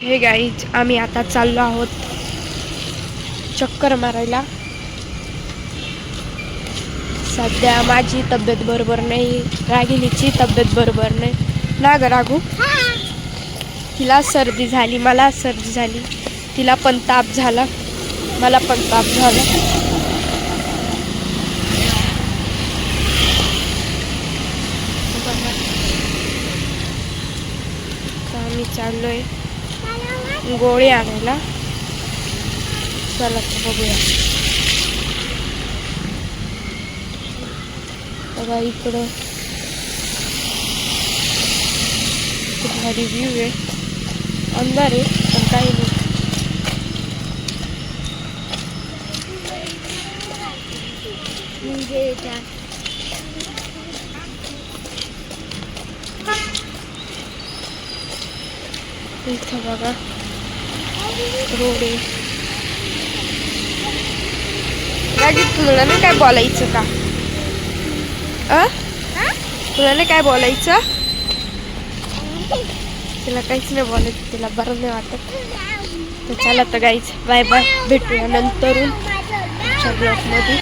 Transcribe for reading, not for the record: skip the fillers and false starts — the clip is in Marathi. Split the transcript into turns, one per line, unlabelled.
हे गाईज आम्ही आता चाललो आहोत चक्कर मारायला. सध्या माझी तब्येत बरोबर नाही, रागिनीची तब्येत बरोबर नाही ना ग रागू. तिला सर्दी झाली, मला सर्दी झाली, तिला पण ताप झाला, मला पण ताप झाला. आम्ही चाललोय गोळी आणायला. चला बघूया. बघा इकडं खूप भारी व्ह्यू आहे. अंधार आहे पण काही नाही. इथं बघा रोड आहे. रागी तुला नाही काय बोलायचं का? तुला नाही काय बोलायचं? तिला काहीच नाही बोलायचं, तिला बरं नाही वाटत. तर चला तर गाईज बाय बाय, भेटूया नंतरून ब्लॉगमध्ये.